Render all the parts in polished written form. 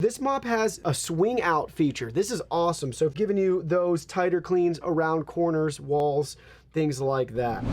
This mop has a swing out feature. This is awesome. So giving you those tighter cleans around corners, walls, things like that.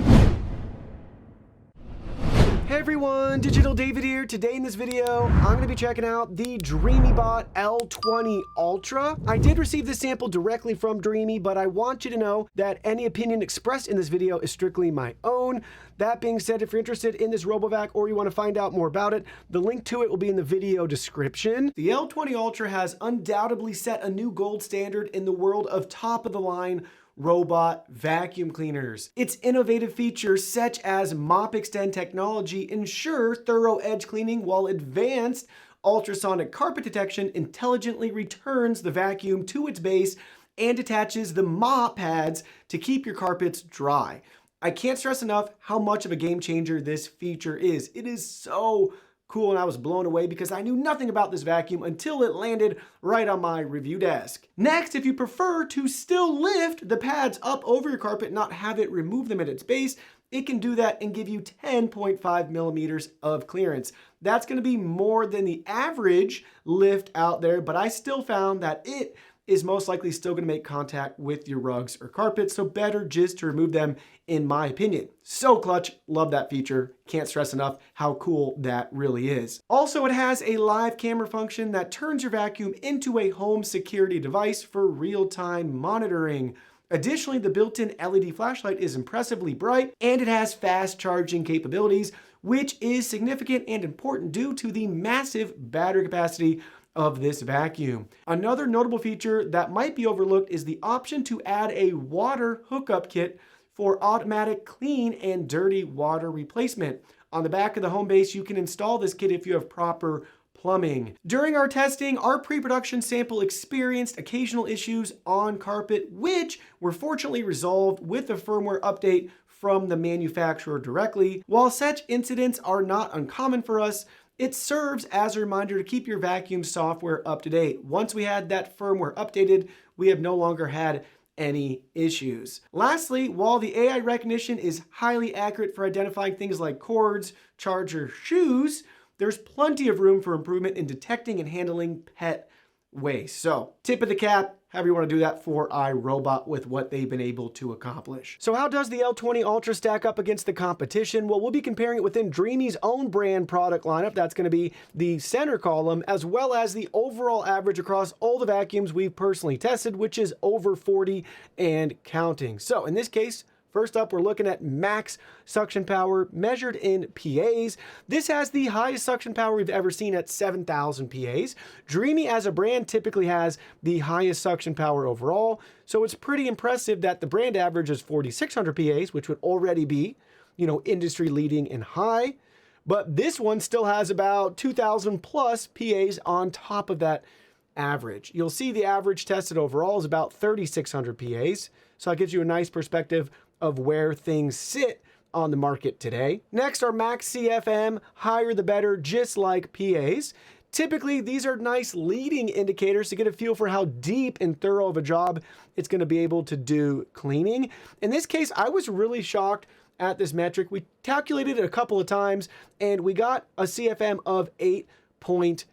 Hey everyone, Digital David here. Today in this video, I'm going to be checking out the DreameBot L20 Ultra. I did receive this sample directly from Dreame, but I want you to know that any opinion expressed in this video is strictly my own. That being said, if you're interested in this RoboVac or you want to find out more about it, the link to it will be in the video description. The L20 Ultra has undoubtedly set a new gold standard in the world of top-of-the-line robot vacuum cleaners. Its innovative features such as Mop-Extend technology ensure thorough edge cleaning, while advanced ultrasonic carpet detection intelligently returns the vacuum to its base and attaches the mop pads to keep your carpets dry. I can't stress enough how much of a game changer this feature is. It is so cool, and I was blown away because I knew nothing about this vacuum until it landed right on my review desk. Next, if you prefer to still lift the pads up over your carpet, not have it remove them at its base, it can do that and give you 10.5 millimeters of clearance. That's going to be more than the average lift out there, but I still found that it is most likely still going to make contact with your rugs or carpets, so better just to remove them, in my opinion. So clutch, love that feature. Can't stress enough how cool that really is. Also, it has a live camera function that turns your vacuum into a home security device for real-time monitoring. Additionally, the built-in LED flashlight is impressively bright, and it has fast charging capabilities, which is significant and important due to the massive battery capacity of this vacuum. Another notable feature that might be overlooked is the option to add a water hookup kit for automatic clean and dirty water replacement. On the back of the home base, you can install this kit if you have proper plumbing. During our testing, our pre-production sample experienced occasional issues on carpet, which were fortunately resolved with a firmware update from the manufacturer directly. While such incidents are not uncommon for us, it serves as a reminder to keep your vacuum software up to date. Once we had that firmware updated, we have no longer had any issues. Lastly, while the AI recognition is highly accurate for identifying things like cords, charger, shoes, there's plenty of room for improvement in detecting and handling pet waste. So, tip of the cap, however you want to do that, for iRobot with what they've been able to accomplish. So how does the L20 Ultra stack up against the competition? Well, we'll be comparing it within Dreame's own brand product lineup. That's going to be the center column, as well as the overall average across all the vacuums we've personally tested, which is over 40 and counting. So in this case, first up, we're looking at max suction power measured in PAs. This has the highest suction power we've ever seen at 7,000 PAs. Dreame as a brand typically has the highest suction power overall, so it's pretty impressive that the brand average is 4,600 PAs, which would already be, industry leading and high. But this one still has about 2,000 plus PAs on top of that average. You'll see the average tested overall is about 3,600 PAs, so that gives you a nice perspective of where things sit on the market today. Next, our max CFM, higher the better, just like PAs. Typically, these are nice leading indicators to get a feel for how deep and thorough of a job it's going to be able to do cleaning. In this case, I was really shocked at this metric. We calculated it a couple of times, and we got a CFM of 8.2.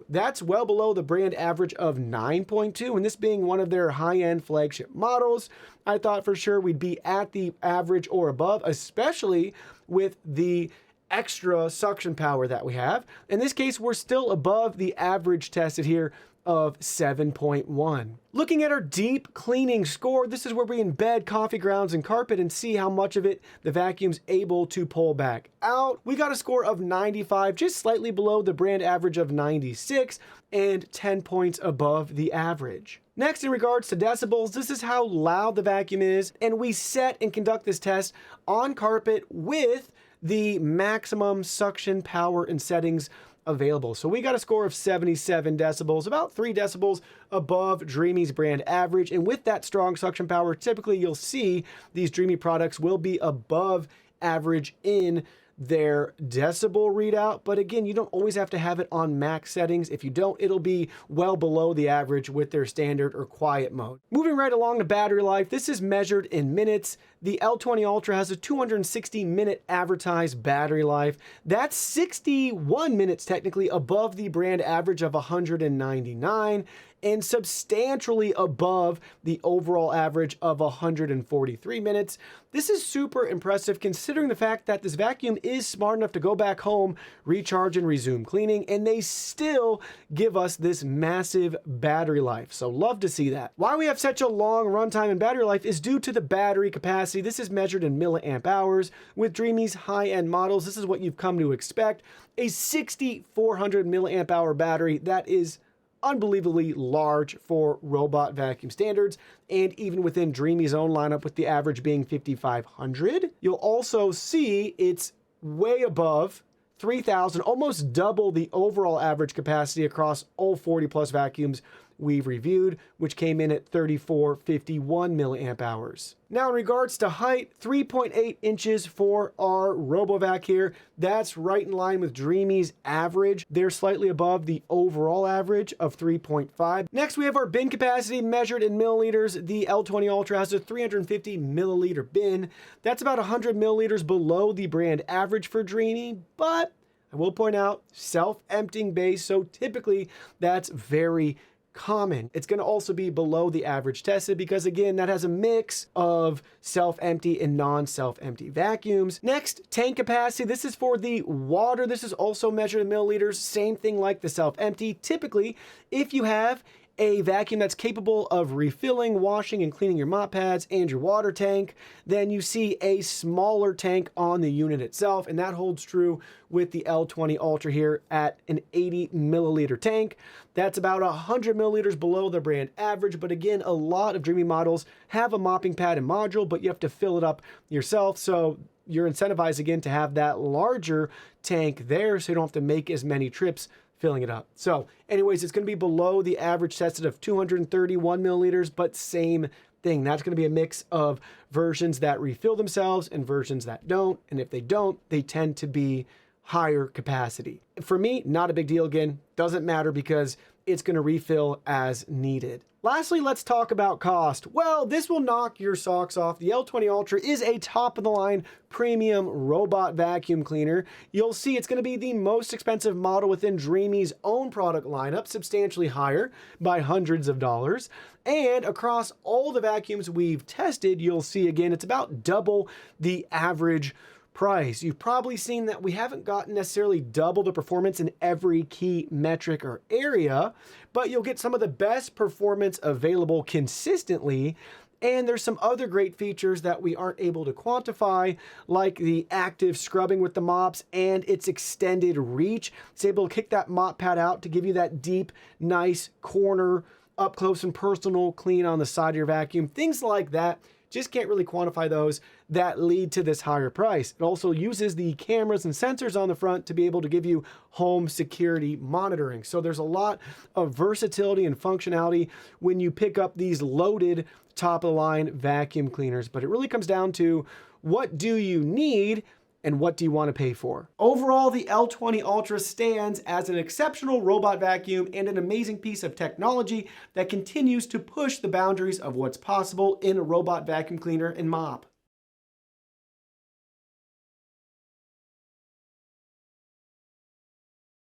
That's well below the brand average of 9.2, and this being one of their high-end flagship models, I thought for sure we'd be at the average or above, especially with the extra suction power that we have. In this case, we're still above the average tested here of 7.1. Looking at our deep cleaning score, this is where we embed coffee grounds and carpet and see how much of it the vacuum's able to pull back out. We got a score of 95, just slightly below the brand average of 96 and 10 points above the average. Next, in regards to decibels, this is how loud the vacuum is, and we set and conduct this test on carpet with the maximum suction power and settings available. So we got a score of 77 decibels, about 3 decibels above Dreame's brand average. And with that strong suction power, typically you'll see these Dreame products will be above average in their decibel readout, but again, you don't always have to have it on max settings. If you don't, it'll be well below the average with their standard or quiet mode. Moving right along to battery life, this is measured in minutes. The L20 Ultra has a 260-minute advertised battery life. That's 61 minutes technically above the brand average of 199 and substantially above the overall average of 143 minutes. This is super impressive considering the fact that this vacuum is smart enough to go back home, recharge, and resume cleaning, and they still give us this massive battery life. So love to see that. Why we have such a long runtime and battery life is due to the battery capacity. This is measured in milliamp hours. With Dreame's high-end models, this is what you've come to expect. A 6,400 milliamp hour battery that is unbelievably large for robot vacuum standards, and even within Dreame's own lineup with the average being 5,500. You'll also see it's way above 3,000, almost double the overall average capacity across all 40 plus vacuums we've reviewed, which came in at 3,451 milliamp hours. Now, in regards to height, 3.8 inches for our RoboVac here. That's right in line with Dreame's average. They're slightly above the overall average of 3.5. Next, we have our bin capacity measured in milliliters. The L20 Ultra has a 350 milliliter bin. That's about 100 milliliters below the brand average for Dreame, but I will point out, self-emptying base, so typically that's very common. It's going to also be below the average tested because, again, that has a mix of self-empty and non-self-empty vacuums. Next, tank capacity. This is for the water. This is also measured in milliliters. Same thing like the self-empty. Typically, if you have a vacuum that's capable of refilling, washing, and cleaning your mop pads and your water tank, then you see a smaller tank on the unit itself, and that holds true with the L20 Ultra here at an 80 milliliter tank. That's about 100 milliliters below the brand average, but again, a lot of Dreame models have a mopping pad and module, but you have to fill it up yourself, so you're incentivized again to have that larger tank there so you don't have to make as many trips filling it up. So anyways, it's going to be below the average tested of 231 milliliters, but same thing. That's going to be a mix of versions that refill themselves and versions that don't. And if they don't, they tend to be higher capacity. For me, not a big deal. Again, doesn't matter because it's going to refill as needed. Lastly, let's talk about cost. Well, this will knock your socks off. The L20 Ultra is a top-of-the-line premium robot vacuum cleaner. You'll see it's going to be the most expensive model within Dreame's own product lineup, substantially higher by hundreds of dollars. And across all the vacuums we've tested, you'll see again, it's about double the average price. You've probably seen that we haven't gotten necessarily double the performance in every key metric or area, but you'll get some of the best performance available consistently. And there's some other great features that we aren't able to quantify, like the active scrubbing with the mops and its extended reach. It's able to kick that mop pad out to give you that deep, nice corner, up close and personal clean on the side of your vacuum. Things like that. Just can't really quantify those that lead to this higher price. It also uses the cameras and sensors on the front to be able to give you home security monitoring. So there's a lot of versatility and functionality when you pick up these loaded top-of-the-line vacuum cleaners. But it really comes down to, what do you need and what do you want to pay for? Overall, the L20 Ultra stands as an exceptional robot vacuum and an amazing piece of technology that continues to push the boundaries of what's possible in a robot vacuum cleaner and mop.